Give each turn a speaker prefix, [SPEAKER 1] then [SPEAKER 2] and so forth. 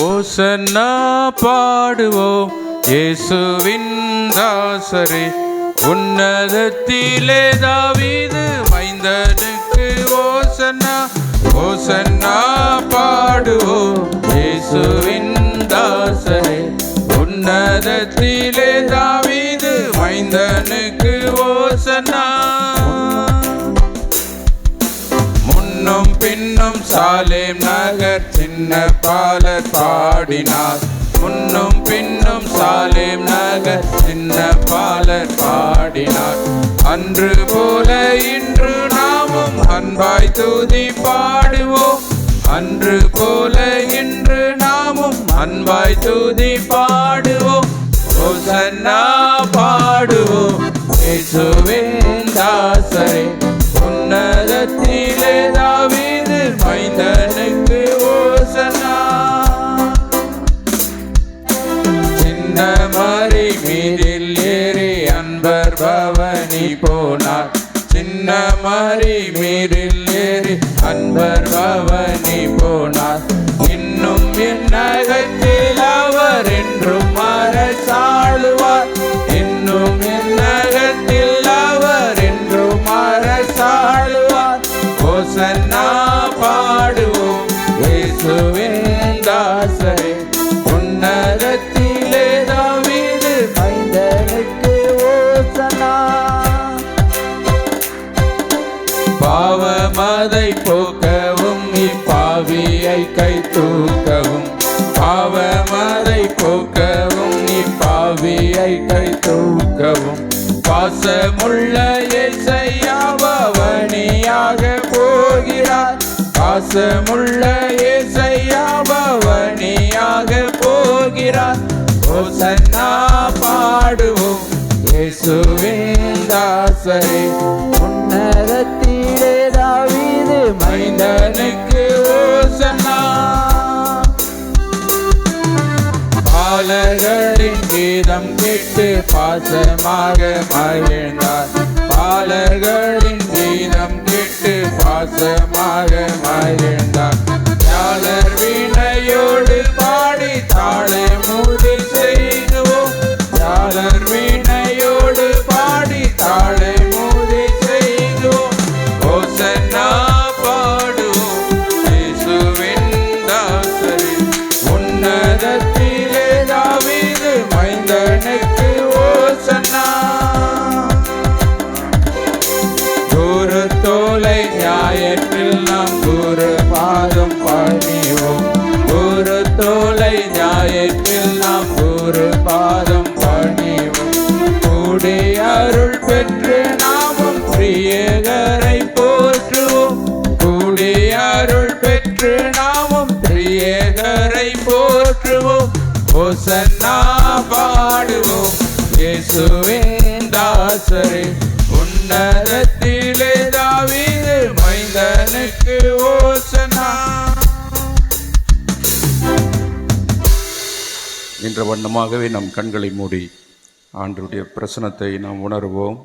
[SPEAKER 1] ஓசன்னா பாடுவோம் இயேசுவின் தாசரே. உன்னதத்திலே தாவீது மைந்தனுக்கு ஓசன்னா. ஓசன்னா பாடுவோம் இயேசுவின் தாசரே. உன்னதத்திலே தாவீது மைந்தனுக்கு ஓசன்னா. முன்னும் பின்னும் சாலேம் நகர் சின்ன பாலர் பாடினார். முன்னும் பின்னும் சாலேம் நகர் சின்ன பாலர் பாடினார். அன்று போல இன்று நாமும் அன்பாய் துதி பாடுவோம். அன்று போல இன்று நாமும் அன்பாய் துதி பாடுவோம். ஓசன்னா பாடுவோம் இயேசுவின் தாசரே. உன்னதத்திலே தாவீது மைந்தனுக்கு ஓசன்னா. சின்ன மரி மீதில் ஏறி அன்பர் பவனி போனார். சின்ன மரி மீதில் ஏறி அன்பர் பவனி போனார். இன்னும் என்னகத்தில் அவர் என்றும் அரசாளுவார். இன்னும் என்னகத்தில் அவர் என்றும் அரசாளுவார். ஓசன்னா பாடுவோம் இயேசுவின் தாசரே. உன்னதத்திலே தாவீது மைந்தனுக்கு ஓசன்னா. பாவமதை போக்கவும் இப்பாவியை கை தூக்கவும். பாவமதை போக்கவும் இப்பாவியை கை தூக்கவும். பாசமுள்ள இயேசையா பவனியாக போகிறார். பாசமுள்ள இயேசையா பவனியாக போகிறார். ஓசன்னா பாடுவோம் இயேசுவின் தாசரே. உன்னதத்திலே தாவீது மைந்தனுக்கு ஓசன்னா. பாலர்களின் கீதம் கேட்டு பாசமாக மகிழ்ந்தார். பாலர்களின் கீதம் கேட்டு பாசமாக மகிழ்ந்தார். யாழர் வீணையோடு பாடி தாளை மூடி செய்துவோம். யாழர் வீணையோடு பாடி தாளை மூடி செய்துவோம். ஓசன்னா பாடுவோம் இயேசுவின் தாசரே. உன்னதத்திலே தாவீது மைந்தனுக்கு ஓசன்னா. தூரத்தோலை ஞாயிற்றில் நாம் குரு பாதம் பணிவோம். தூரத்தோலை ஞாயிற்றில் நாம் குரு பாதம் பணிவோம். கூடி அருள் பெற்று நாமும் பிரியகரை போற்றுவோம். கூடி அருள் பெற்று நாமும் பிரியகரை போற்றுவோம். ஓசன்னா பாடுவோம் இயேசுவின் தாசரே. உன்னதத்திலே தாவீது மைந்தனுக்கு ஓசன்னா. என்ற வண்ணமாகவே நம் கண்களை மூடி ஆண்டவருடைய பிரசன்னத்தை நாம் உணர்வோம்.